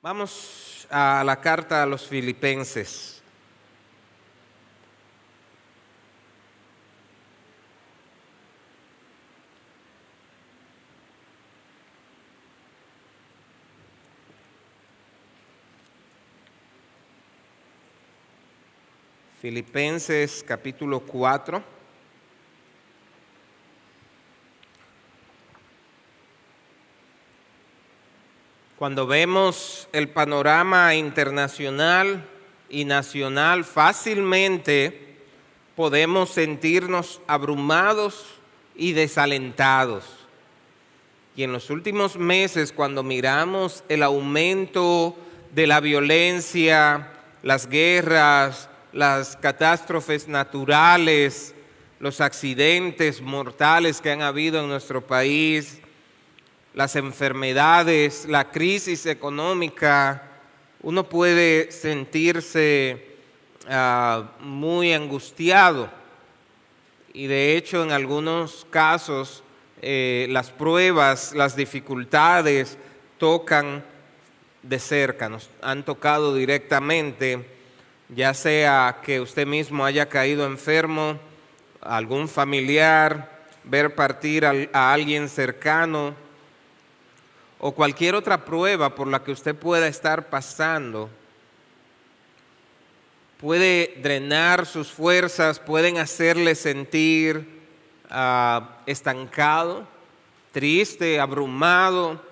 Vamos a la carta a los Filipenses. Filipenses capítulo 4. Cuando vemos el panorama internacional y nacional, fácilmente podemos sentirnos abrumados y desalentados. Y en los últimos meses, cuando miramos el aumento de la violencia, las guerras, las catástrofes naturales, los accidentes mortales que han habido en nuestro país, las enfermedades, la crisis económica, uno puede sentirse muy angustiado. Y de hecho, en algunos casos, las pruebas, las dificultades tocan de cerca, nos han tocado directamente, ya sea que usted mismo haya caído enfermo, algún familiar, ver partir a alguien cercano, o cualquier otra prueba por la que usted pueda estar pasando, puede drenar sus fuerzas, pueden hacerle sentir estancado, triste, abrumado.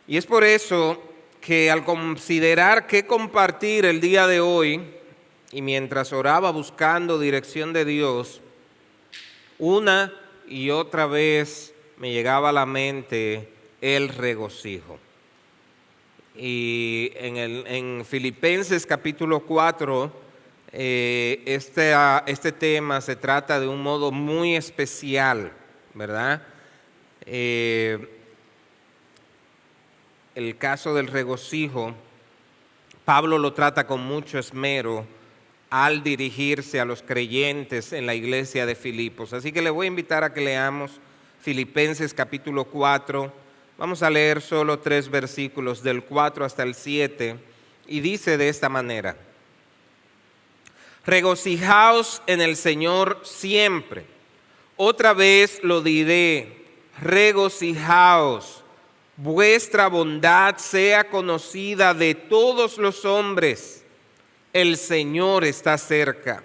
Y es por eso que al considerar qué compartir el día de hoy, y mientras oraba buscando dirección de Dios, una y otra vez me llegaba a la mente el regocijo. Y en Filipenses capítulo 4, este tema se trata de un modo muy especial, ¿verdad? El caso del regocijo, Pablo lo trata con mucho esmero al dirigirse a los creyentes en la iglesia de Filipos. Así que le voy a invitar a que leamos Filipenses capítulo 4, vamos a leer solo 3 versículos del 4 hasta el 7 y dice de esta manera: regocijaos en el Señor siempre. Otra vez lo diré, regocijaos. Vuestra bondad sea conocida de todos los hombres. El Señor está cerca.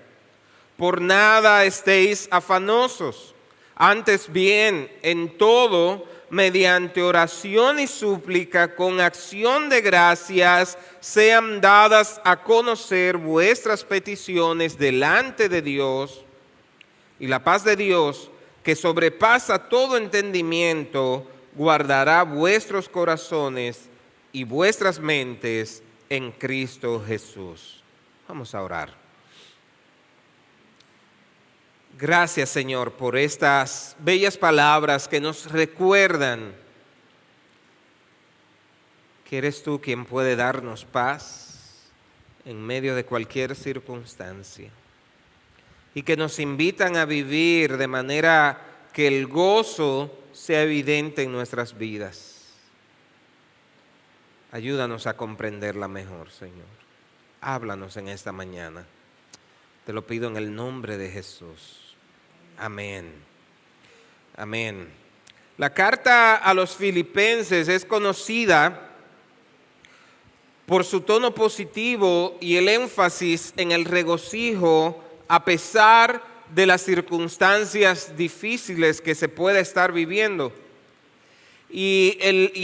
Por nada estéis afanosos. Antes bien, en todo, mediante oración y súplica, con acción de gracias, sean dadas a conocer vuestras peticiones delante de Dios, y la paz de Dios, que sobrepasa todo entendimiento, guardará vuestros corazones y vuestras mentes en Cristo Jesús. Vamos a orar. Gracias, Señor, por estas bellas palabras que nos recuerdan que eres tú quien puede darnos paz en medio de cualquier circunstancia y que nos invitan a vivir de manera que el gozo sea evidente en nuestras vidas. Ayúdanos a comprenderla mejor, Señor. Háblanos en esta mañana. Te lo pido en el nombre de Jesús. Amén. Amén. La carta a los Filipenses es conocida por su tono positivo y el énfasis en el regocijo a pesar de las circunstancias difíciles que se puede estar viviendo. Y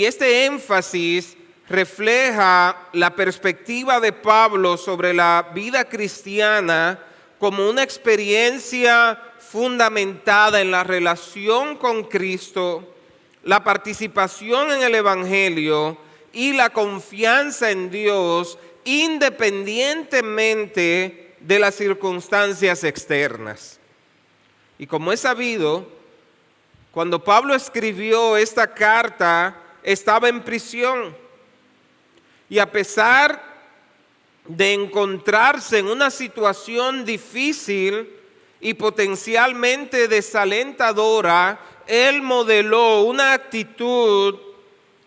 este énfasis refleja la perspectiva de Pablo sobre la vida cristiana como una experiencia fundamentada en la relación con Cristo, la participación en el Evangelio y la confianza en Dios independientemente de las circunstancias externas. Y como es sabido, cuando Pablo escribió esta carta, estaba en prisión. Y a pesar de encontrarse en una situación difícil y potencialmente desalentadora, él modeló una actitud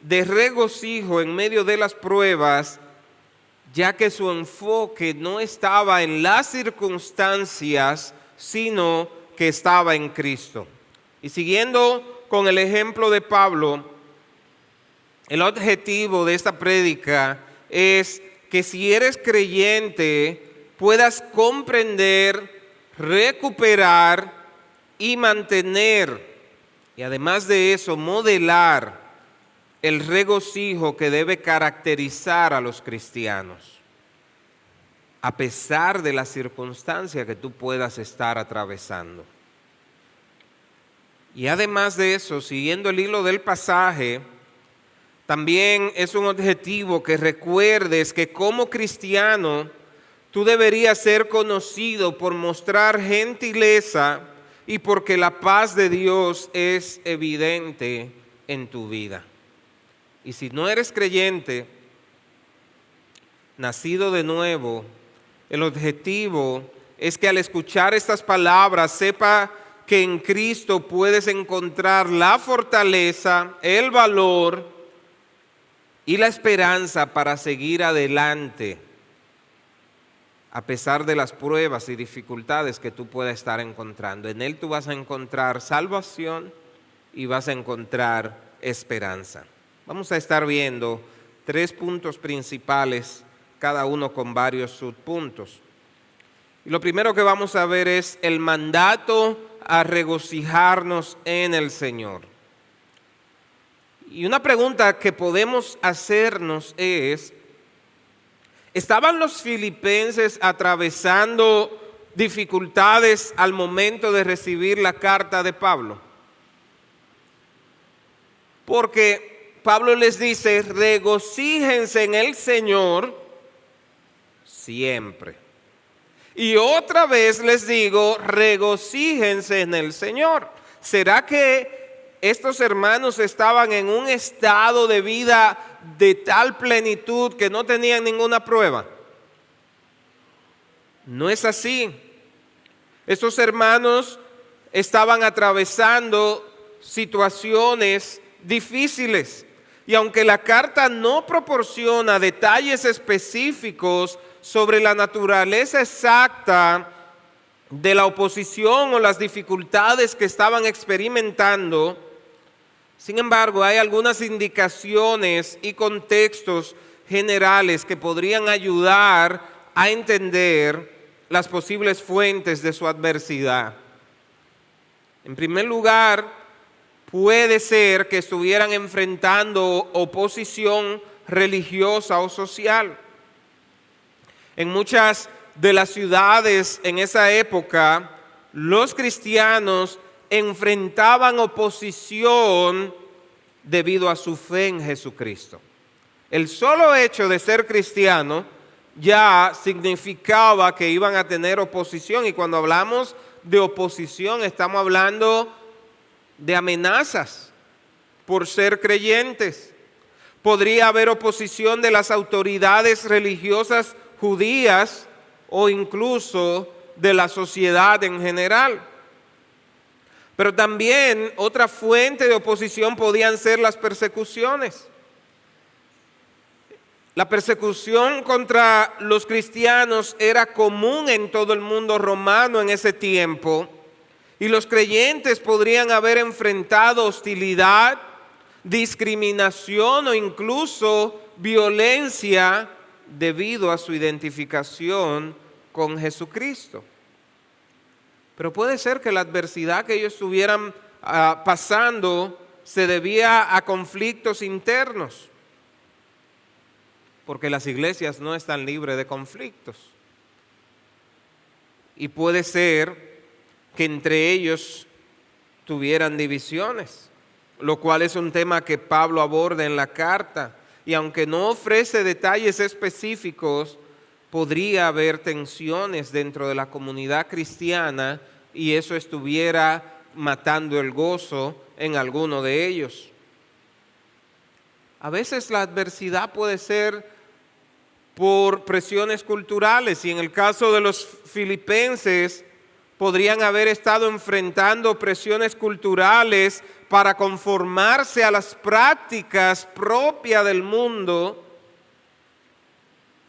de regocijo en medio de las pruebas, ya que su enfoque no estaba en las circunstancias, sino que estaba en Cristo. Y siguiendo con el ejemplo de Pablo, el objetivo de esta prédica es que si eres creyente puedas comprender, recuperar y mantener, y además de eso modelar el regocijo que debe caracterizar a los cristianos, a pesar de la circunstancia que tú puedas estar atravesando. Y además de eso, siguiendo el hilo del pasaje, también es un objetivo que recuerdes que como cristiano tú deberías ser conocido por mostrar gentileza y porque la paz de Dios es evidente en tu vida. Y si no eres creyente, nacido de nuevo, el objetivo es que al escuchar estas palabras sepa que en Cristo puedes encontrar la fortaleza, el valor y la esperanza para seguir adelante, a pesar de las pruebas y dificultades que tú puedas estar encontrando. En Él tú vas a encontrar salvación y vas a encontrar esperanza. Vamos a estar viendo 3 puntos principales, cada uno con varios subpuntos. Y lo primero que vamos a ver es el mandato a regocijarnos en el Señor. Y una pregunta que podemos hacernos es, ¿estaban los filipenses atravesando dificultades al momento de recibir la carta de Pablo? Porque Pablo les dice, regocíjense en el Señor siempre. Y otra vez les digo, regocíjense en el Señor. ¿Será que estos hermanos estaban en un estado de vida de tal plenitud que no tenían ninguna prueba? No es así. Estos hermanos estaban atravesando situaciones difíciles. Y aunque la carta no proporciona detalles específicos sobre la naturaleza exacta de la oposición o las dificultades que estaban experimentando, sin embargo, hay algunas indicaciones y contextos generales que podrían ayudar a entender las posibles fuentes de su adversidad. En primer lugar, puede ser que estuvieran enfrentando oposición religiosa o social. En muchas de las ciudades en esa época, los cristianos enfrentaban oposición debido a su fe en Jesucristo. El solo hecho de ser cristiano ya significaba que iban a tener oposición, y cuando hablamos de oposición estamos hablando de amenazas por ser creyentes. Podría haber oposición de las autoridades religiosas judías o incluso de la sociedad en general. Pero también otra fuente de oposición podían ser las persecuciones. La persecución contra los cristianos era común en todo el mundo romano en ese tiempo, y los creyentes podrían haber enfrentado hostilidad, discriminación o incluso violencia debido a su identificación con Jesucristo. Pero puede ser que la adversidad que ellos estuvieran pasando se debía a conflictos internos, porque las iglesias no están libres de conflictos. Y puede ser que entre ellos tuvieran divisiones, lo cual es un tema que Pablo aborda en la carta. Y aunque no ofrece detalles específicos, podría haber tensiones dentro de la comunidad cristiana y eso estuviera matando el gozo en alguno de ellos. A veces la adversidad puede ser por presiones culturales, y en el caso de los filipenses podrían haber estado enfrentando presiones culturales para conformarse a las prácticas propias del mundo,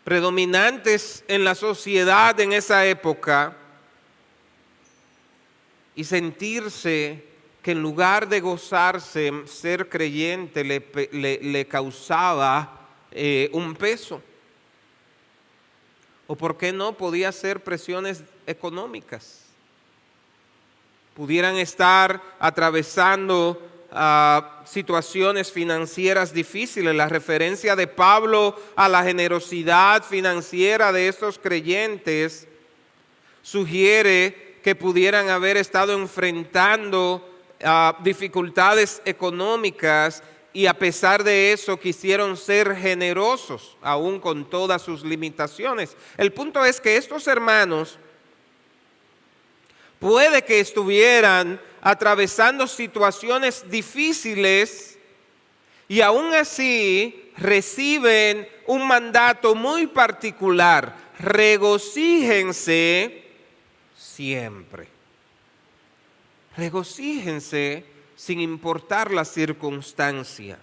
predominantes en la sociedad en esa época, y sentirse que en lugar de gozarse, ser creyente le causaba un peso. O por qué no, podía ser presiones económicas. Pudieran estar atravesando situaciones financieras difíciles. La referencia de Pablo a la generosidad financiera de estos creyentes sugiere que pudieran haber estado enfrentando dificultades económicas y a pesar de eso quisieron ser generosos, aún con todas sus limitaciones. El punto es que estos hermanos puede que estuvieran atravesando situaciones difíciles y aún así reciben un mandato muy particular: regocíjense siempre. Regocíjense sin importar la circunstancia.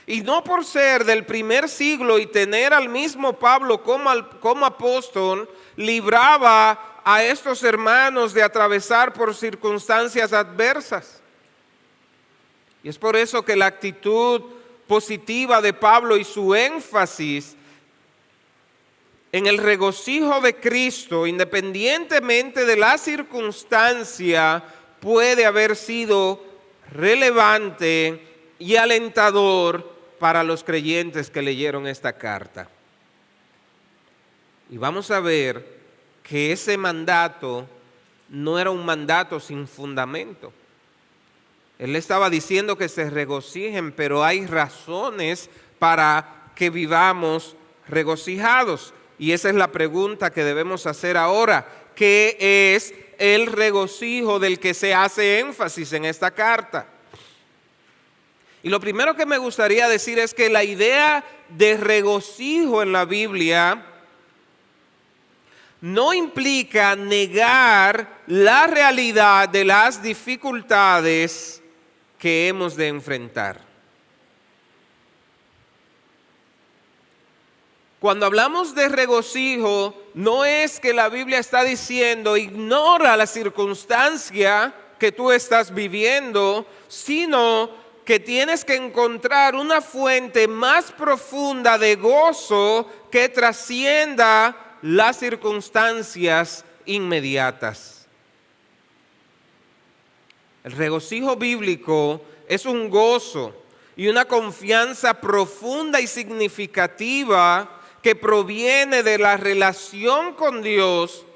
Y no por ser del primer siglo y tener al mismo Pablo como apóstol, libraba a estos hermanos de atravesar por circunstancias adversas. Y es por eso que la actitud positiva de Pablo y su énfasis en el regocijo de Cristo, independientemente de la circunstancia, puede haber sido relevante y alentador para los creyentes que leyeron esta carta. Y vamos a ver que ese mandato no era un mandato sin fundamento. Él estaba diciendo que se regocijen, pero hay razones para que vivamos regocijados. Y esa es la pregunta que debemos hacer ahora. ¿Qué es el regocijo del que se hace énfasis en esta carta? Y lo primero que me gustaría decir es que la idea de regocijo en la Biblia no implica negar la realidad de las dificultades que hemos de enfrentar. Cuando hablamos de regocijo, no es que la Biblia está diciendo ignora la circunstancia que tú estás viviendo, sino que tienes que encontrar una fuente más profunda de gozo que trascienda las circunstancias inmediatas. El regocijo bíblico es un gozo y una confianza profunda y significativa que proviene de la relación con Dios,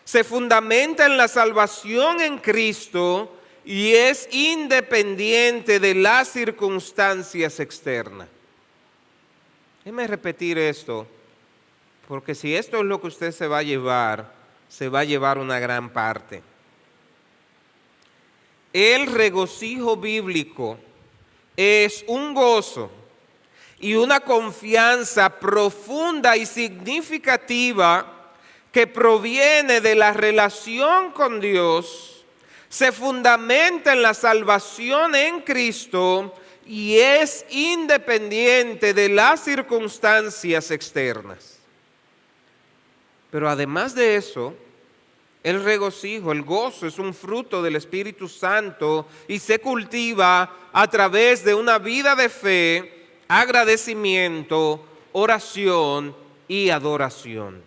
se fundamenta en la salvación en Cristo y es independiente de las circunstancias externas. Déjeme repetir esto, porque si esto es lo que usted se va a llevar una gran parte. El regocijo bíblico es un gozo y una confianza profunda y significativa que proviene de la relación con Dios, se fundamenta en la salvación en Cristo y es independiente de las circunstancias externas. Pero además de eso, el regocijo, el gozo es un fruto del Espíritu Santo y se cultiva a través de una vida de fe, agradecimiento, oración y adoración.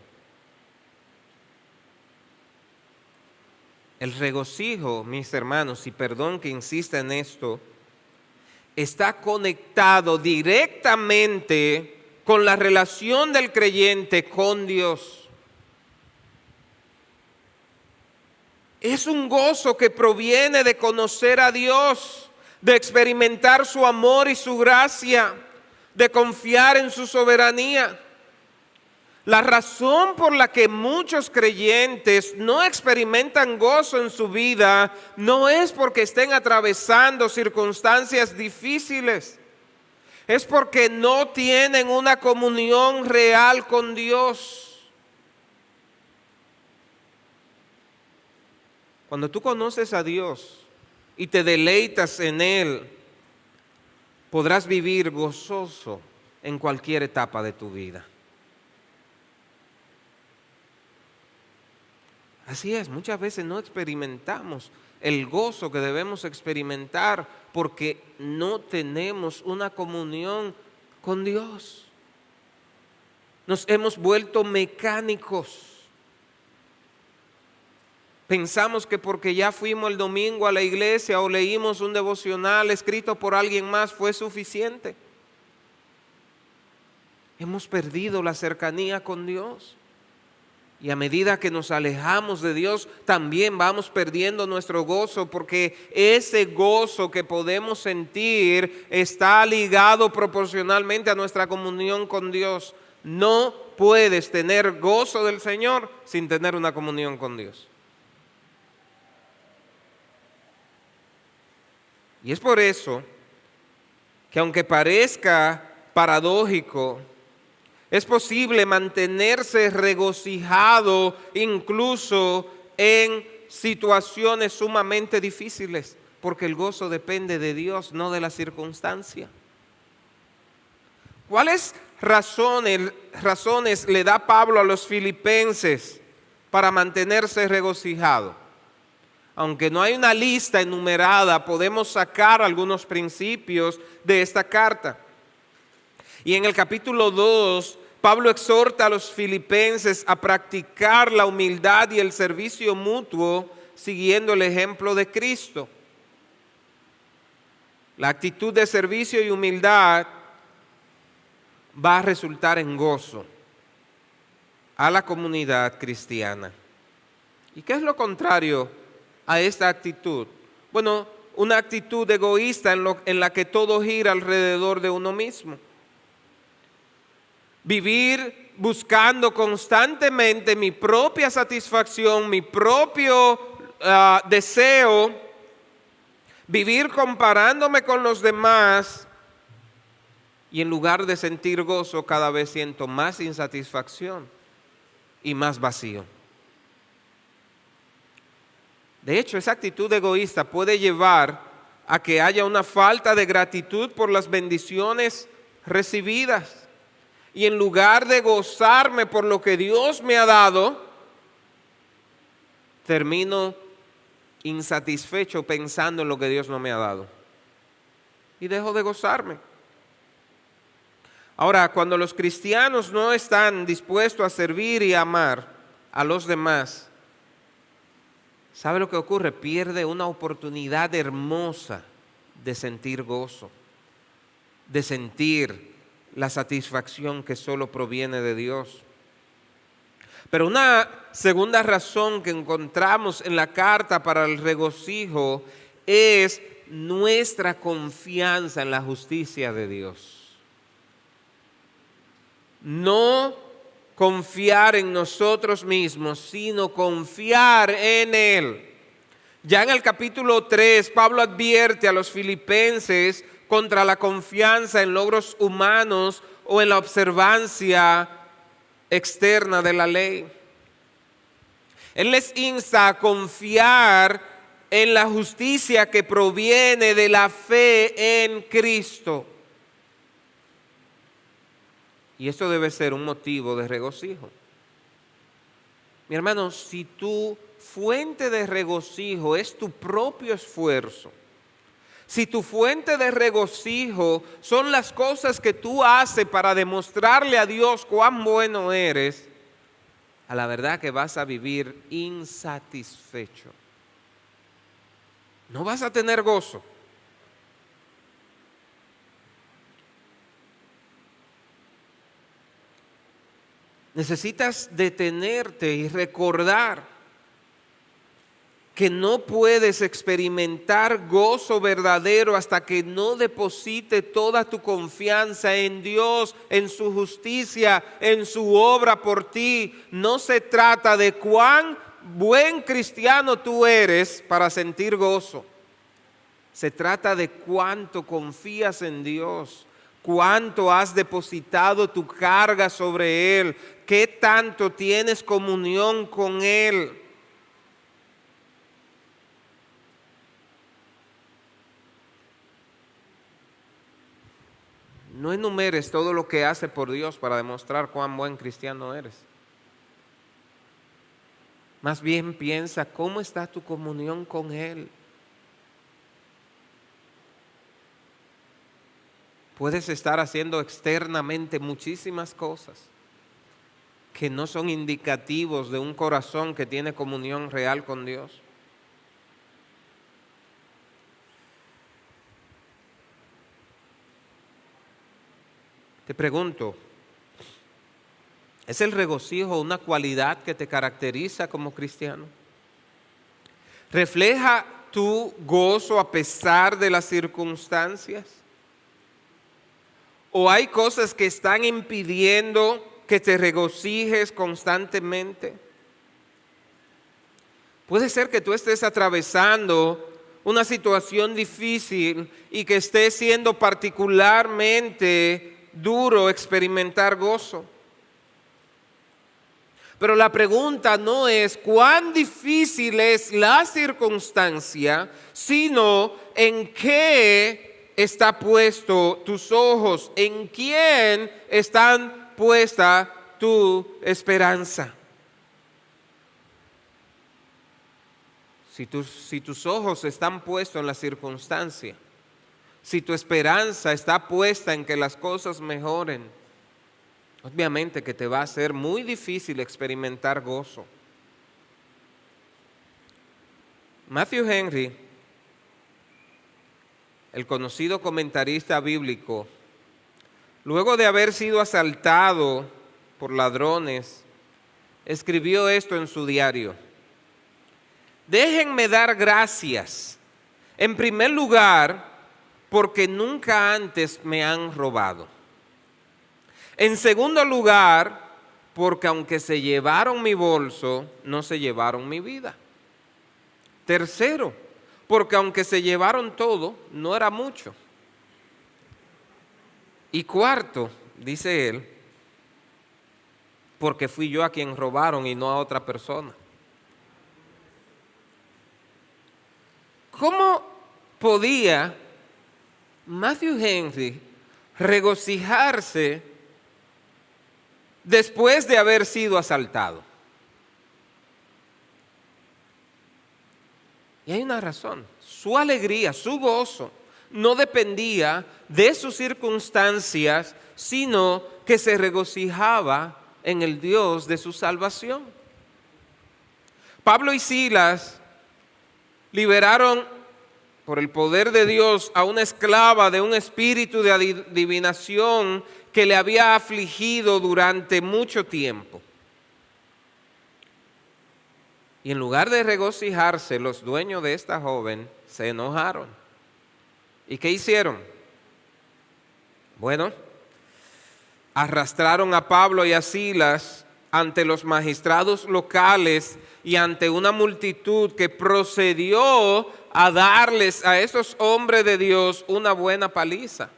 El regocijo, mis hermanos, y perdón que insista en esto, está conectado directamente con la relación del creyente con Dios. Es un gozo que proviene de conocer a Dios, de experimentar su amor y su gracia, de confiar en su soberanía. La razón por la que muchos creyentes no experimentan gozo en su vida no es porque estén atravesando circunstancias difíciles, es porque no tienen una comunión real con Dios. Cuando tú conoces a Dios y te deleitas en Él, podrás vivir gozoso en cualquier etapa de tu vida. Así es, muchas veces no experimentamos el gozo que debemos experimentar porque no tenemos una comunión con Dios. Nos hemos vuelto mecánicos. Pensamos que porque ya fuimos el domingo a la iglesia o leímos un devocional escrito por alguien más fue suficiente. Hemos perdido la cercanía con Dios. Y a medida que nos alejamos de Dios, también vamos perdiendo nuestro gozo, porque ese gozo que podemos sentir está ligado proporcionalmente a nuestra comunión con Dios. No puedes tener gozo del Señor sin tener una comunión con Dios. Y es por eso que aunque parezca paradójico, es posible mantenerse regocijado incluso en situaciones sumamente difíciles, porque el gozo depende de Dios, no de la circunstancia. ¿Cuáles razones le da Pablo a los filipenses para mantenerse regocijado? Aunque no hay una lista enumerada, podemos sacar algunos principios de esta carta. Y en el capítulo 2, Pablo exhorta a los filipenses a practicar la humildad y el servicio mutuo siguiendo el ejemplo de Cristo. La actitud de servicio y humildad va a resultar en gozo a la comunidad cristiana. ¿Y qué es lo contrario a esta actitud? Bueno, una actitud egoísta en la que todo gira alrededor de uno mismo. Vivir buscando constantemente mi propia satisfacción, mi propio deseo, vivir comparándome con los demás y en lugar de sentir gozo cada vez siento más insatisfacción y más vacío. De hecho, esa actitud egoísta puede llevar a que haya una falta de gratitud por las bendiciones recibidas. Y en lugar de gozarme por lo que Dios me ha dado, termino insatisfecho pensando en lo que Dios no me ha dado. Y dejo de gozarme. Ahora, cuando los cristianos no están dispuestos a servir y amar a los demás, ¿sabe lo que ocurre? Pierde una oportunidad hermosa de sentir gozo, de sentir la satisfacción que solo proviene de Dios. Pero una segunda razón que encontramos en la carta para el regocijo es nuestra confianza en la justicia de Dios. No confiar en nosotros mismos, sino confiar en Él. Ya en el capítulo 3, Pablo advierte a los filipenses contra la confianza en logros humanos o en la observancia externa de la ley. Él les insta a confiar en la justicia que proviene de la fe en Cristo. Y esto debe ser un motivo de regocijo. Mi hermano, si tu fuente de regocijo es tu propio esfuerzo, si tu fuente de regocijo son las cosas que tú haces para demostrarle a Dios cuán bueno eres, a la verdad que vas a vivir insatisfecho. No vas a tener gozo. Necesitas detenerte y recordar que no puedes experimentar gozo verdadero hasta que no deposite toda tu confianza en Dios, en su justicia, en su obra por ti. No se trata de cuán buen cristiano tú eres para sentir gozo. Se trata de cuánto confías en Dios, cuánto has depositado tu carga sobre Él, qué tanto tienes comunión con Él. No enumeres todo lo que hace por Dios para demostrar cuán buen cristiano eres. Más bien piensa cómo está tu comunión con Él. Puedes estar haciendo externamente muchísimas cosas que no son indicativos de un corazón que tiene comunión real con Dios. Te pregunto, ¿es el regocijo una cualidad que te caracteriza como cristiano? ¿Refleja tu gozo a pesar de las circunstancias? ¿O hay cosas que están impidiendo que te regocijes constantemente? Puede ser que tú estés atravesando una situación difícil y que esté siendo particularmente duro experimentar gozo. Pero la pregunta no es cuán difícil es la circunstancia, sino en qué está puesto tus ojos, en quién están puesta tu esperanza. Si tus ojos están puestos en la circunstancia, si tu esperanza está puesta en que las cosas mejoren, obviamente que te va a ser muy difícil experimentar gozo. Matthew Henry, el conocido comentarista bíblico, luego de haber sido asaltado por ladrones, escribió esto en su diario: déjenme dar gracias, en primer lugar, porque nunca antes me han robado. En segundo lugar, porque aunque se llevaron mi bolso, no se llevaron mi vida. Tercero, porque aunque se llevaron todo, no era mucho. Y cuarto, dice él, porque fui yo a quien robaron y no a otra persona. ¿Cómo podía Matthew Henry regocijarse después de haber sido asaltado? Y hay una razón. Su alegría, su gozo, no dependía de sus circunstancias, sino que se regocijaba en el Dios de su salvación. Pablo y Silas liberaron por el poder de Dios a una esclava de un espíritu de adivinación que le había afligido durante mucho tiempo. Y en lugar de regocijarse, los dueños de esta joven se enojaron. ¿Y qué hicieron? Bueno, arrastraron a Pablo y a Silas ante los magistrados locales y ante una multitud que procedió a darles a esos hombres de Dios una buena paliza.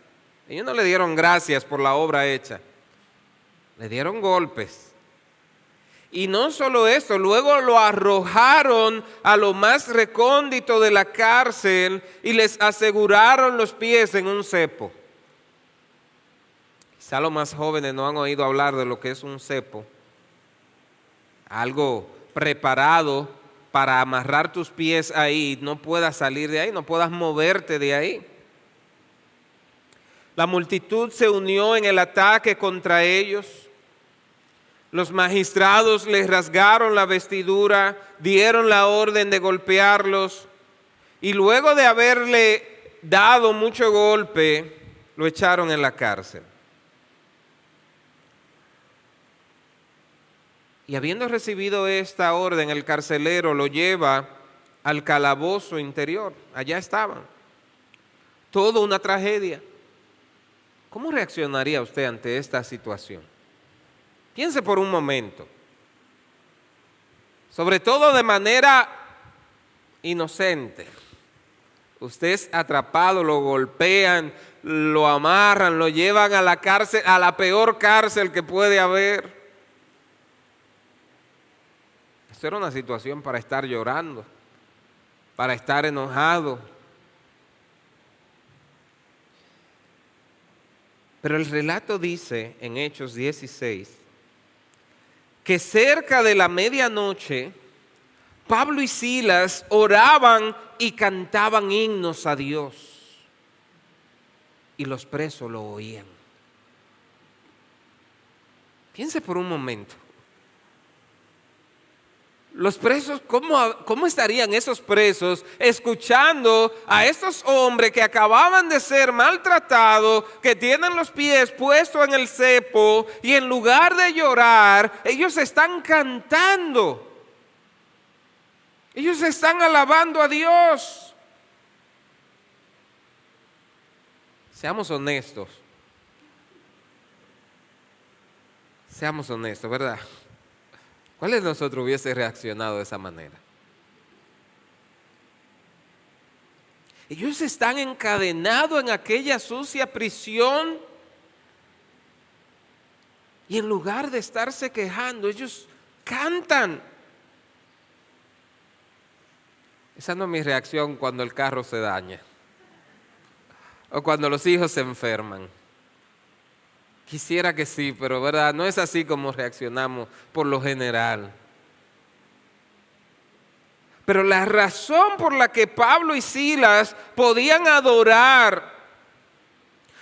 Ellos no le dieron gracias por la obra hecha, le dieron golpes. Y no solo eso, luego lo arrojaron a lo más recóndito de la cárcel y les aseguraron los pies en un cepo. Quizá los más jóvenes no han oído hablar de lo que es un cepo. Algo preparado para amarrar tus pies ahí, no puedas salir de ahí, no puedas moverte de ahí. La multitud se unió en el ataque contra ellos. Los magistrados les rasgaron la vestidura, dieron la orden de golpearlos y luego de haberle dado mucho golpe, lo echaron en la cárcel. Y habiendo recibido esta orden, el carcelero lo lleva al calabozo interior. Allá estaban. Todo una tragedia. ¿Cómo reaccionaría usted ante esta situación? Piense por un momento. Sobre todo de manera inocente. Usted es atrapado, lo golpean, lo amarran, lo llevan a la cárcel, a la peor cárcel que puede haber. Esto era una situación para estar llorando, para estar enojado. Pero el relato dice en Hechos 16 que cerca de la medianoche Pablo y Silas oraban y cantaban himnos a Dios y los presos lo oían. Piense por un momento. Los presos, ¿cómo estarían esos presos escuchando a estos hombres que acababan de ser maltratados, que tienen los pies puestos en el cepo y en lugar de llorar, ellos están cantando? Ellos están alabando a Dios. Seamos honestos. Seamos honestos, ¿verdad? ¿Cuál de nosotros hubiese reaccionado de esa manera? Ellos están encadenados en aquella sucia prisión y en lugar de estarse quejando, ellos cantan. Esa no es mi reacción cuando el carro se daña o cuando los hijos se enferman. Quisiera que sí, pero verdad, no es así como reaccionamos por lo general. Pero la razón por la que Pablo y Silas podían adorar,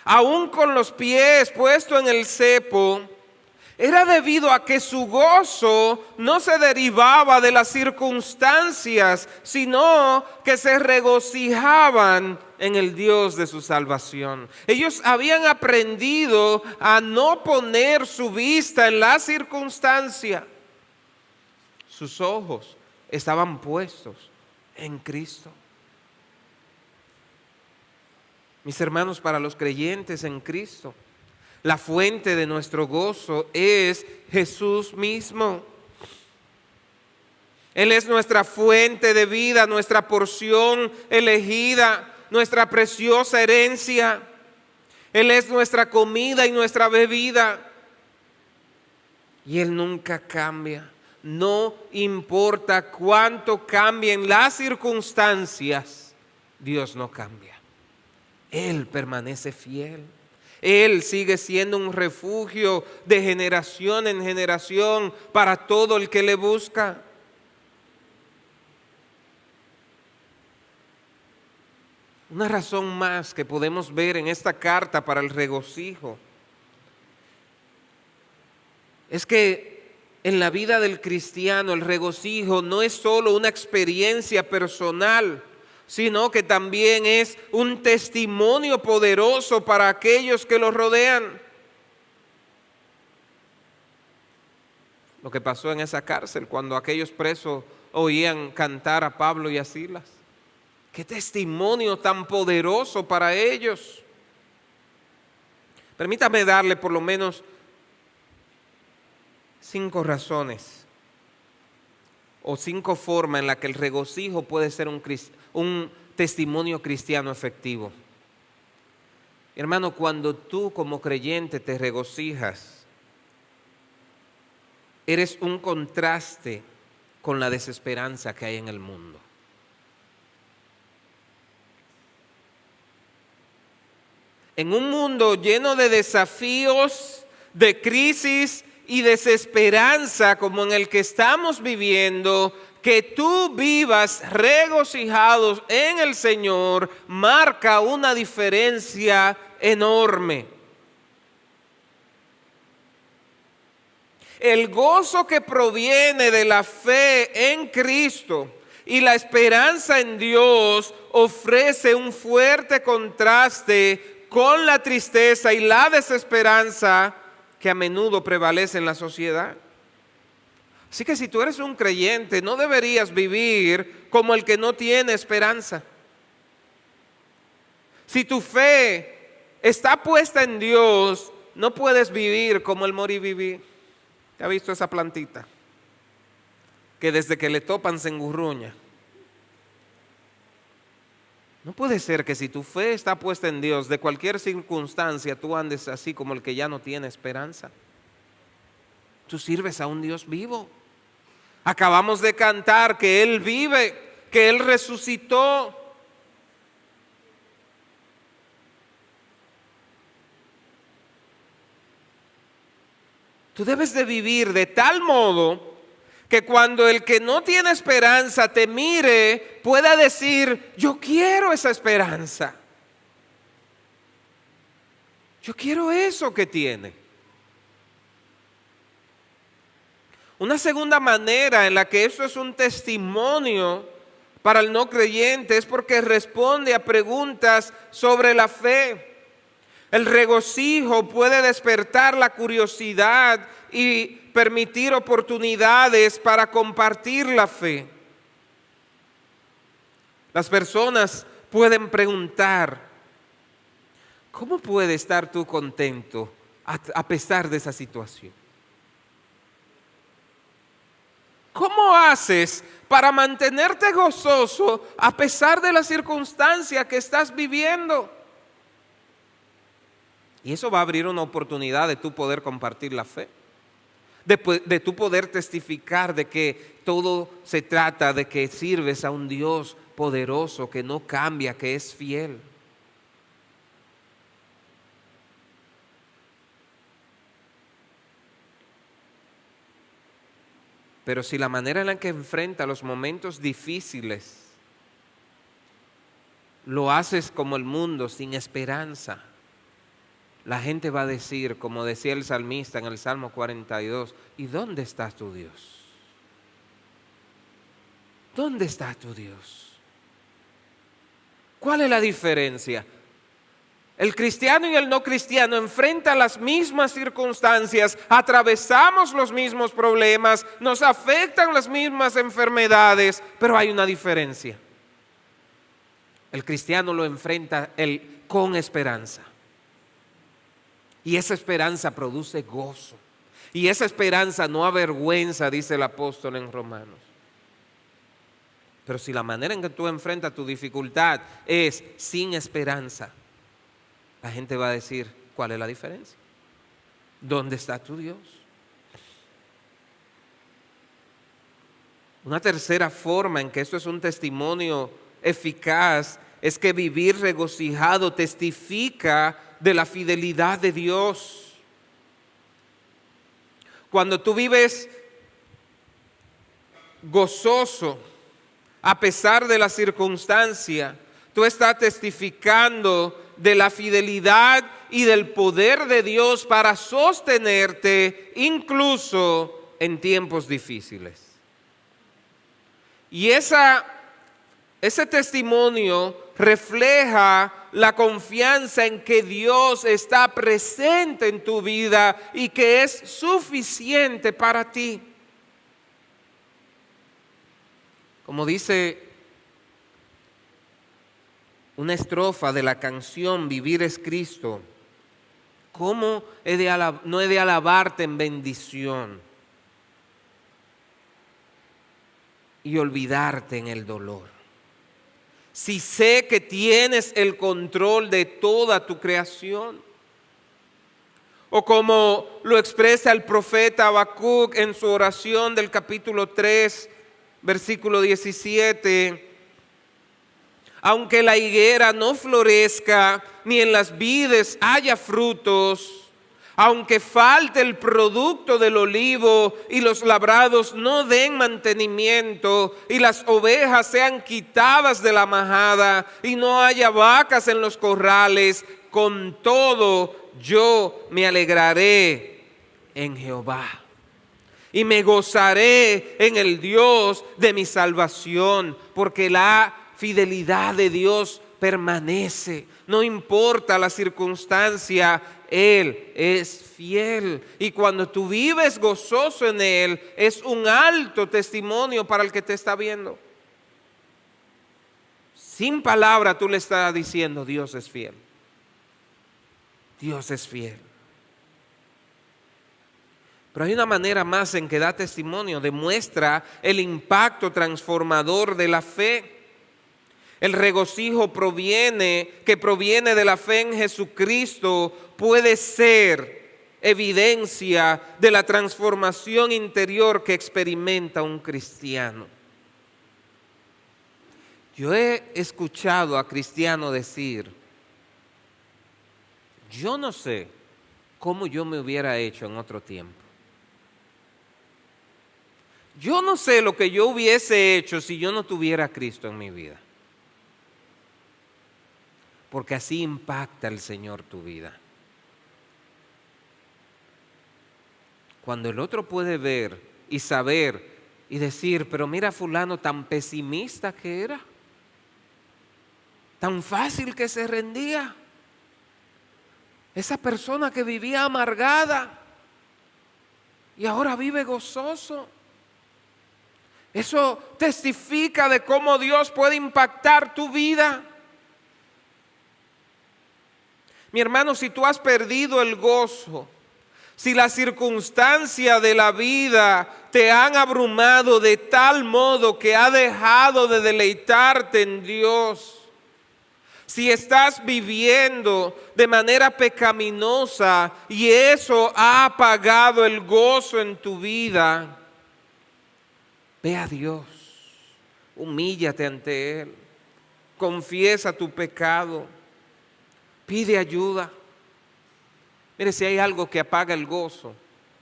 aún con los pies puestos en el cepo, era debido a que su gozo no se derivaba de las circunstancias, sino que se regocijaban en el Dios de su salvación. Ellos habían aprendido a no poner su vista en la circunstancia. Sus ojos estaban puestos en Cristo. Mis hermanos, para los creyentes en Cristo, la fuente de nuestro gozo es Jesús mismo. Él es nuestra fuente de vida, nuestra porción elegida, nuestra preciosa herencia. Él es nuestra comida y nuestra bebida. Y Él nunca cambia. No importa cuánto cambien las circunstancias, Dios no cambia. Él permanece fiel. Él sigue siendo un refugio de generación en generación para todo el que le busca. Una razón más que podemos ver en esta carta para el regocijo es que en la vida del cristiano el regocijo no es solo una experiencia personal, sino que también es un testimonio poderoso para aquellos que lo rodean. Lo que pasó en esa cárcel cuando aquellos presos oían cantar a Pablo y a Silas. ¡Qué testimonio tan poderoso para ellos! Permítame darle por lo menos 5 razones o 5 formas en las que el regocijo puede ser un testimonio cristiano efectivo. Hermano, cuando tú como creyente te regocijas, eres un contraste con la desesperanza que hay en el mundo. En un mundo lleno de desafíos, de crisis y desesperanza como en el que estamos viviendo, que tú vivas regocijados en el Señor marca una diferencia enorme. El gozo que proviene de la fe en Cristo y la esperanza en Dios ofrece un fuerte contraste con la tristeza y la desesperanza que a menudo prevalece en la sociedad. Así que si tú eres un creyente, no deberías vivir como el que no tiene esperanza. Si tu fe está puesta en Dios, no puedes vivir como el moriviví. ¿Te has visto esa plantita? Que desde que le topan se engurruña. No puede ser que si tu fe está puesta en Dios, de cualquier circunstancia, tú andes así como el que ya no tiene esperanza. Tú sirves a un Dios vivo. Acabamos de cantar que Él vive, que Él resucitó. Tú debes de vivir de tal modo que cuando el que no tiene esperanza te mire, pueda decir, yo quiero esa esperanza. Yo quiero eso que tiene. Una segunda manera en la que esto es un testimonio para el no creyente es porque responde a preguntas sobre la fe. El regocijo puede despertar la curiosidad y permitir oportunidades para compartir la fe. Las personas pueden preguntar, ¿cómo puedes estar tú contento a pesar de esa situación? ¿Cómo haces para mantenerte gozoso a pesar de la circunstancia que estás viviendo? Y eso va a abrir una oportunidad de tú poder compartir la fe, de tú poder testificar de que todo se trata de que sirves a un Dios poderoso que no cambia, que es fiel. Pero si la manera en la que enfrenta los momentos difíciles lo haces como el mundo, sin esperanza, la gente va a decir, como decía el salmista en el Salmo 42, ¿y dónde está tu Dios? ¿Dónde está tu Dios? ¿Cuál es la diferencia? El cristiano y el no cristiano enfrentan las mismas circunstancias, atravesamos los mismos problemas, nos afectan las mismas enfermedades, pero hay una diferencia. El cristiano lo enfrenta con esperanza. Y esa esperanza produce gozo. Y esa esperanza no avergüenza, dice el apóstol en Romanos. Pero si la manera en que tú enfrentas tu dificultad es sin esperanza, la gente va a decir, ¿cuál es la diferencia? ¿Dónde está tu Dios? Una tercera forma en que esto es un testimonio eficaz es que vivir regocijado testifica de la fidelidad de Dios. Cuando tú vives gozoso a pesar de la circunstancia, tú estás testificando de la fidelidad y del poder de Dios para sostenerte incluso en tiempos difíciles. Y ese testimonio refleja la confianza en que Dios está presente en tu vida y que es suficiente para ti. Como dice una estrofa de la canción Vivir es Cristo, ¿cómo no he de alabarte en bendición y olvidarte en el dolor? Si sé que tienes el control de toda tu creación. O como lo expresa el profeta Habacuc en su oración del capítulo 3, versículo 17. Aunque la higuera no florezca, ni en las vides haya frutos, aunque falte el producto del olivo y los labrados no den mantenimiento y las ovejas sean quitadas de la majada y no haya vacas en los corrales, con todo yo me alegraré en Jehová y me gozaré en el Dios de mi salvación, porque la fidelidad de Dios permanece, no importa la circunstancia, Él es fiel. Y cuando tú vives gozoso en Él, es un alto testimonio para el que te está viendo. Sin palabra tú le estás diciendo, Dios es fiel. Dios es fiel. Pero hay una manera más en que da testimonio, demuestra el impacto transformador de la fe. El regocijo que proviene de la fe en Jesucristo puede ser evidencia de la transformación interior que experimenta un cristiano. Yo he escuchado a cristianos decir, yo no sé cómo yo me hubiera hecho en otro tiempo, Yo no sé lo que yo hubiese hecho si yo no tuviera a Cristo en mi vida. Porque así impacta el Señor tu vida. Cuando el otro puede ver y saber y decir, pero mira fulano tan pesimista que era, tan fácil que se rendía, esa persona que vivía amargada y ahora vive gozoso. Eso testifica de cómo Dios puede impactar tu vida. Mi hermano, si tú has perdido el gozo, si las circunstancias de la vida te han abrumado de tal modo que ha dejado de deleitarte en Dios, si estás viviendo de manera pecaminosa y eso ha apagado el gozo en tu vida, ve a Dios, humíllate ante Él, confiesa tu pecado, pide ayuda. Mire, si hay algo que apaga el gozo,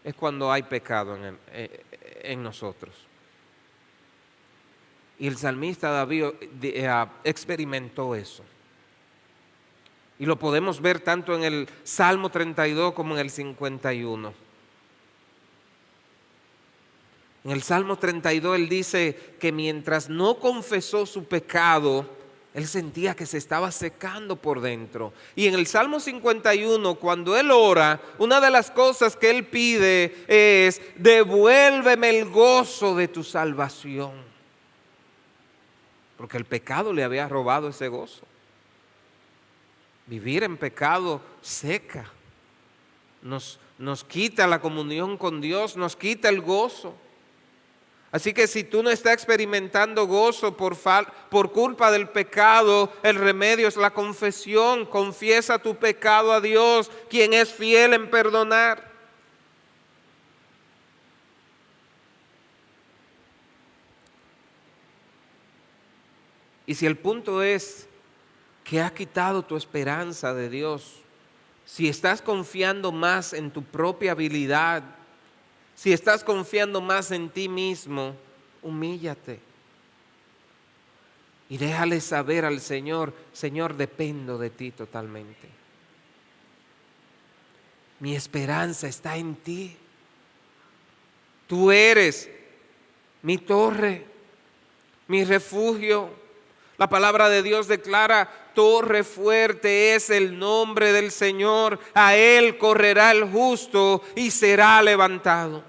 es cuando hay pecado en nosotros. Y el salmista David experimentó eso. Y lo podemos ver tanto en el Salmo 32 como en el 51. En el Salmo 32 él dice que mientras no confesó su pecado, él sentía que se estaba secando por dentro. Y en el Salmo 51, cuando él ora, una de las cosas que él pide es: devuélveme el gozo de tu salvación. Porque el pecado le había robado ese gozo. Vivir en pecado seca. Nos quita la comunión con Dios, nos quita el gozo. Así que si tú no estás experimentando gozo por culpa del pecado, el remedio es la confesión. Confiesa tu pecado a Dios, quien es fiel en perdonar. Y si el punto es que has quitado tu esperanza de Dios, si estás confiando más en tu propia habilidad, si estás confiando más en ti mismo, humíllate. Y déjale saber al Señor: Señor, dependo de ti totalmente. Mi esperanza está en ti. Tú eres mi torre, mi refugio. La palabra de Dios declara: torre fuerte es el nombre del Señor, a Él correrá el justo y será levantado.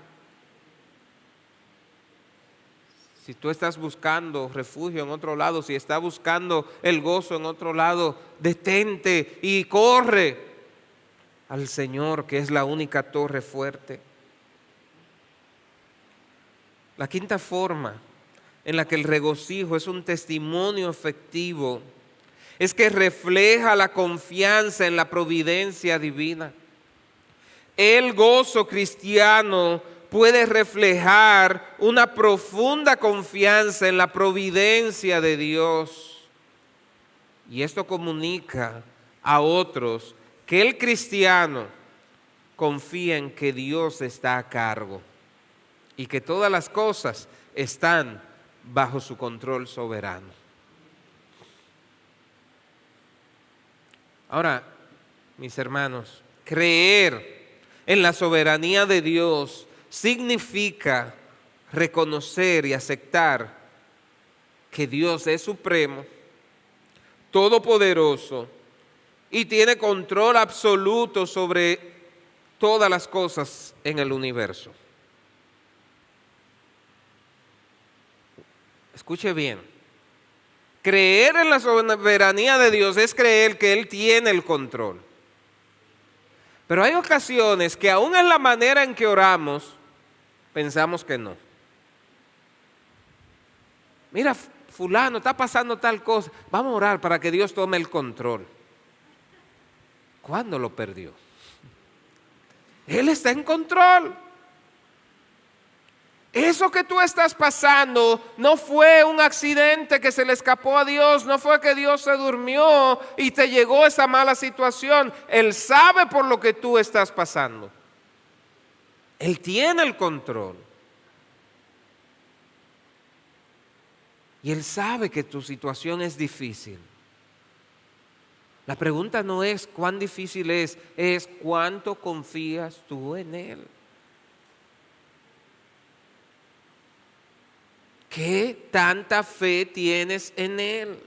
Si tú estás buscando refugio en otro lado, si estás buscando el gozo en otro lado, detente y corre al Señor, que es la única torre fuerte. La quinta forma en la que el regocijo es un testimonio efectivo es que refleja la confianza en la providencia divina. El gozo cristiano puede reflejar una profunda confianza en la providencia de Dios. Y esto comunica a otros que el cristiano confía en que Dios está a cargo y que todas las cosas están bajo su control soberano. Ahora, mis hermanos, creer en la soberanía de Dios significa reconocer y aceptar que Dios es supremo, todopoderoso y tiene control absoluto sobre todas las cosas en el universo. Escuche bien. Creer en la soberanía de Dios es creer que Él tiene el control. Pero hay ocasiones que aún en la manera en que oramos, pensamos que no. Mira, fulano, está pasando tal cosa. Vamos a orar para que Dios tome el control. ¿Cuándo lo perdió? Él está en control. Eso que tú estás pasando no fue un accidente que se le escapó a Dios, no fue que Dios se durmió y te llegó esa mala situación. Él sabe por lo que tú estás pasando. Él tiene el control. Y Él sabe que tu situación es difícil. La pregunta no es cuán difícil es cuánto confías tú en Él. ¿Qué tanta fe tienes en Él?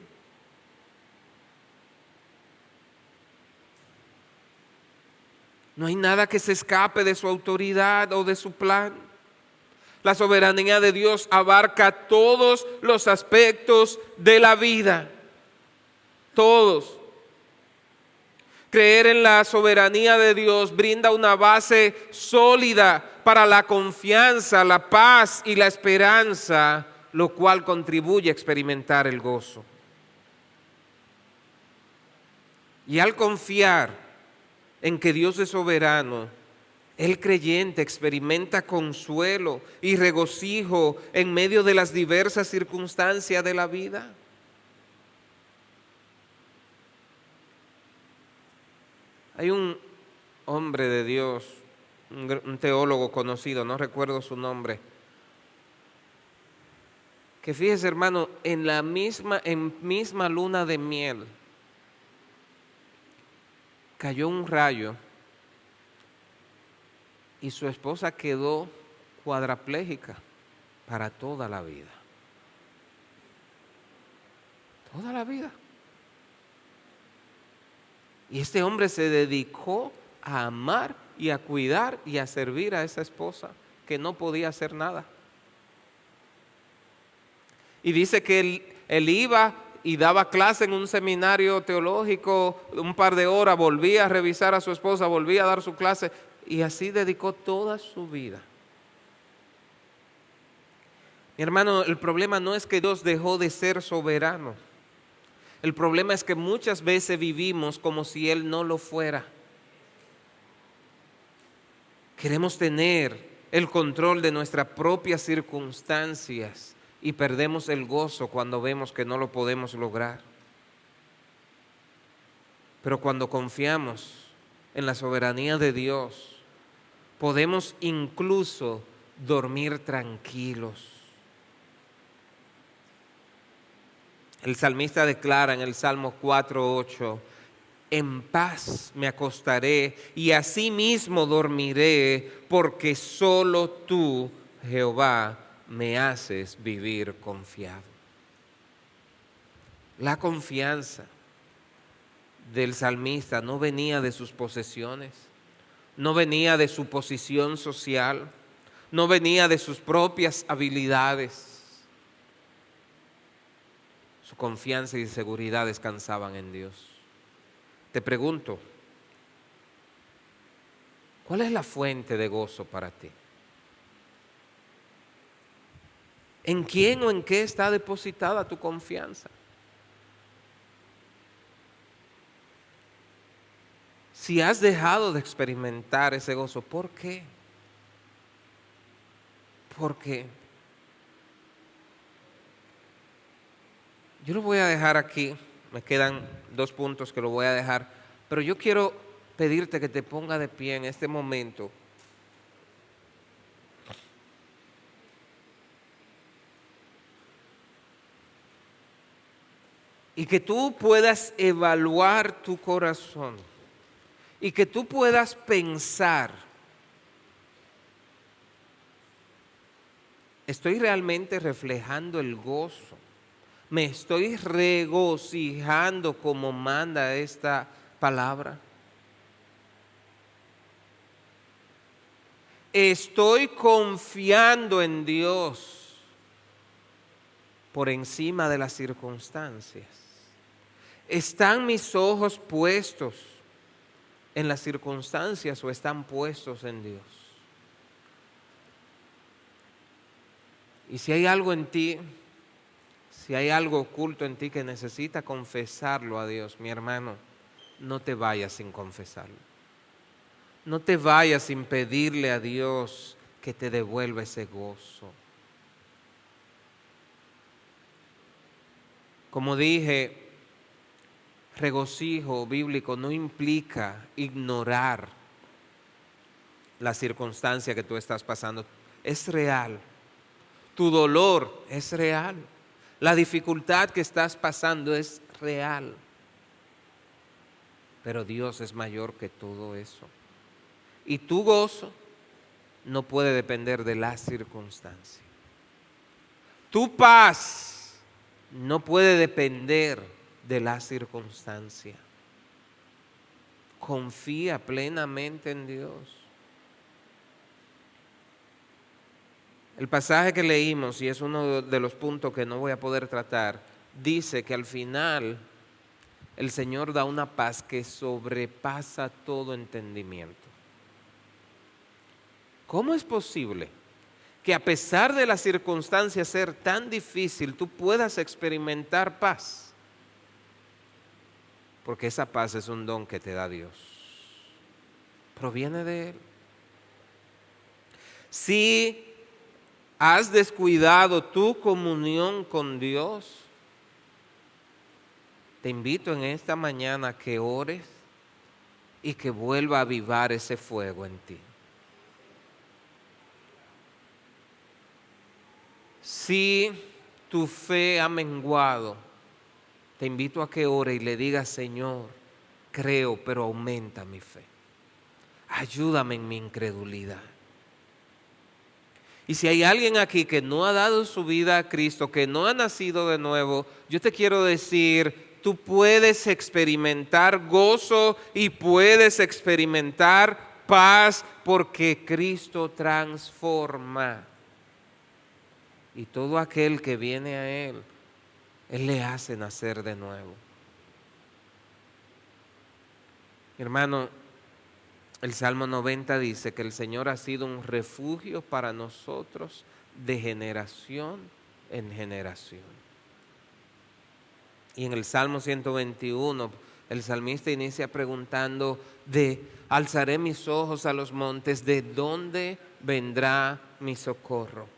No hay nada que se escape de su autoridad o de su plan. La soberanía de Dios abarca todos los aspectos de la vida. Todos. Creer en la soberanía de Dios brinda una base sólida para la confianza, la paz y la esperanza, lo cual contribuye a experimentar el gozo. Y al confiar en que Dios es soberano, el creyente experimenta consuelo y regocijo en medio de las diversas circunstancias de la vida. Hay un hombre de Dios, un teólogo conocido, no recuerdo su nombre, que fíjese, hermano, en misma luna de miel cayó un rayo y su esposa quedó cuadraplégica para toda la vida. Toda la vida. Y este hombre se dedicó a amar y a cuidar y a servir a esa esposa que no podía hacer nada. Y dice que él iba y daba clase en un seminario teológico un par de horas, volvía a revisar a su esposa, volvía a dar su clase y así dedicó toda su vida. Mi hermano, el problema no es que Dios dejó de ser soberano. El problema es que muchas veces vivimos como si Él no lo fuera. Queremos tener el control de nuestras propias circunstancias y perdemos el gozo cuando vemos que no lo podemos lograr. Pero cuando confiamos en la soberanía de Dios, podemos incluso dormir tranquilos. El salmista declara en el Salmo 4:8, en paz me acostaré y asimismo dormiré, porque solo tú, Jehová, me haces vivir confiado. La confianza del salmista no venía de sus posesiones, no venía de su posición social, no venía de sus propias habilidades. Su confianza y seguridad descansaban en Dios. Te pregunto, ¿cuál es la fuente de gozo para ti? ¿En quién o en qué está depositada tu confianza? Si has dejado de experimentar ese gozo, ¿por qué? ¿Por qué? Yo lo voy a dejar aquí, me quedan 2 puntos que lo voy a dejar, pero yo quiero pedirte que te ponga de pie en este momento. Y que tú puedas evaluar tu corazón y que tú puedas pensar, ¿estoy realmente reflejando el gozo? ¿Me estoy regocijando como manda esta palabra? ¿Estoy confiando en Dios por encima de las circunstancias? ¿Están mis ojos puestos en las circunstancias o están puestos en Dios? Y si hay algo en ti, si hay algo oculto en ti que necesita confesarlo a Dios, mi hermano, no te vayas sin confesarlo. No te vayas sin pedirle a Dios que te devuelva ese gozo. Como dije, regocijo bíblico no implica ignorar la circunstancia que tú estás pasando. Es real. Tu dolor es real. La dificultad que estás pasando es real. Pero Dios es mayor que todo eso. Y tu gozo no puede depender de la circunstancia. Tu paz no puede depender de la circunstancia. Confía plenamente en Dios. El pasaje que leímos, y es uno de los puntos que no voy a poder tratar, dice que al final el Señor da una paz que sobrepasa todo entendimiento. ¿Cómo es posible que a pesar de las circunstancias ser tan difícil, tú puedas experimentar paz? Porque esa paz es un don que te da Dios. Proviene de Él. Si has descuidado tu comunión con Dios, te invito en esta mañana a que ores y que vuelva a avivar ese fuego en ti. Si tu fe ha menguado, te invito a que ore y le digas: Señor, creo, pero aumenta mi fe. Ayúdame en mi incredulidad. Y si hay alguien aquí que no ha dado su vida a Cristo, que no ha nacido de nuevo, yo te quiero decir, tú puedes experimentar gozo y puedes experimentar paz porque Cristo transforma. Y todo aquel que viene a Él le hace nacer de nuevo. Hermano, el Salmo 90 dice que el Señor ha sido un refugio para nosotros de generación en generación. Y en el Salmo 121, el salmista inicia preguntando alzaré mis ojos a los montes, ¿de dónde vendrá mi socorro?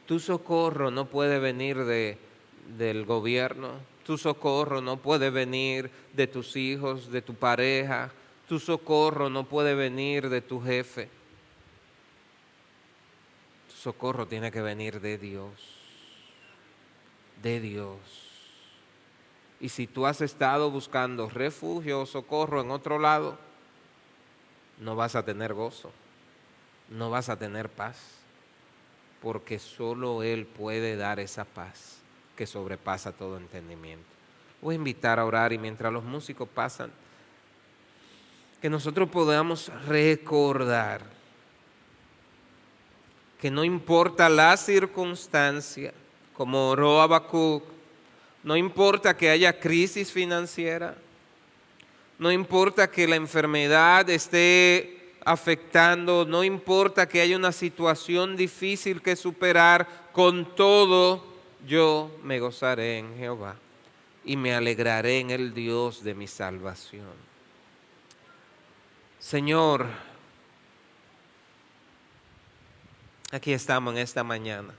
Tu socorro no puede venir del gobierno, tu socorro no puede venir de tus hijos, de tu pareja, tu socorro no puede venir de tu jefe. Tu socorro tiene que venir de Dios, de Dios. Y si tú has estado buscando refugio o socorro en otro lado, no vas a tener gozo, no vas a tener paz. Porque solo Él puede dar esa paz que sobrepasa todo entendimiento. Voy a invitar a orar y mientras los músicos pasan, que nosotros podamos recordar que no importa la circunstancia, como oró Habacuc, no importa que haya crisis financiera, no importa que la enfermedad esté afectando, no importa que haya una situación difícil que superar, con todo yo me gozaré en Jehová y me alegraré en el Dios de mi salvación. Señor, aquí estamos en esta mañana.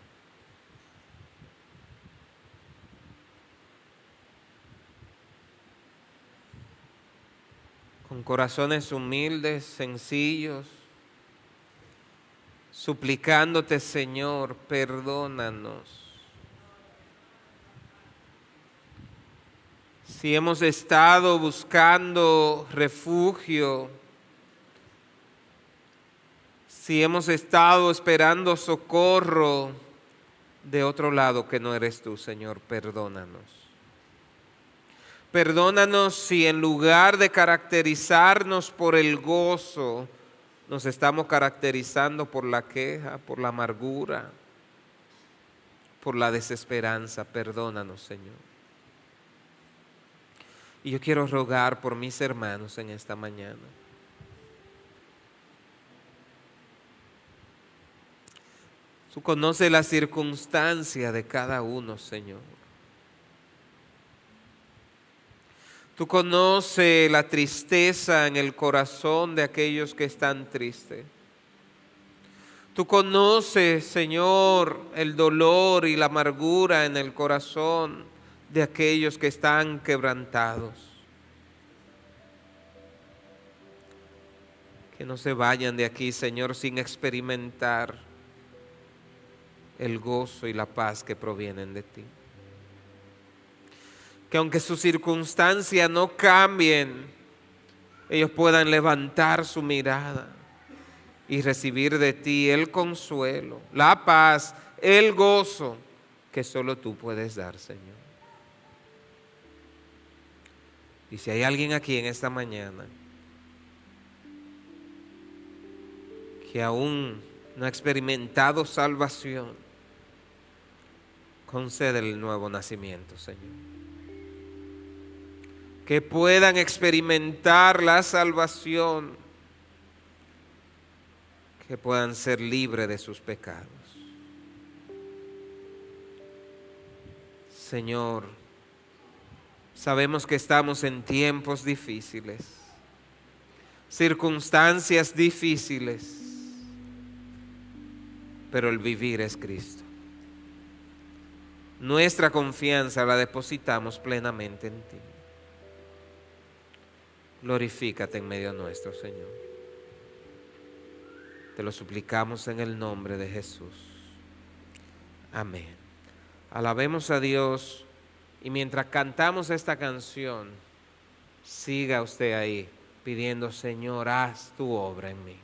Con corazones humildes, sencillos, suplicándote, Señor, perdónanos. Si hemos estado buscando refugio, si hemos estado esperando socorro de otro lado que no eres tú, Señor, perdónanos. Perdónanos si en lugar de caracterizarnos por el gozo, nos estamos caracterizando por la queja, por la amargura, por la desesperanza. Perdónanos, Señor. Y yo quiero rogar por mis hermanos en esta mañana. Tú conoces la circunstancia de cada uno, Señor. Tú conoces la tristeza en el corazón de aquellos que están tristes. Tú conoces, Señor, el dolor y la amargura en el corazón de aquellos que están quebrantados. Que no se vayan de aquí, Señor, sin experimentar el gozo y la paz que provienen de ti. Que aunque sus circunstancias no cambien, ellos puedan levantar su mirada y recibir de ti el consuelo, la paz, el gozo que solo tú puedes dar, Señor. Y si hay alguien aquí en esta mañana que aún no ha experimentado salvación, concede el nuevo nacimiento, Señor. Que puedan experimentar la salvación, que puedan ser libres de sus pecados. Señor, sabemos que estamos en tiempos difíciles, circunstancias difíciles, pero el vivir es Cristo. Nuestra confianza la depositamos plenamente en ti. Glorifícate en medio nuestro, Señor. Te lo suplicamos en el nombre de Jesús. Amén. Alabemos a Dios y mientras cantamos esta canción, siga usted ahí pidiendo: Señor, haz tu obra en mí.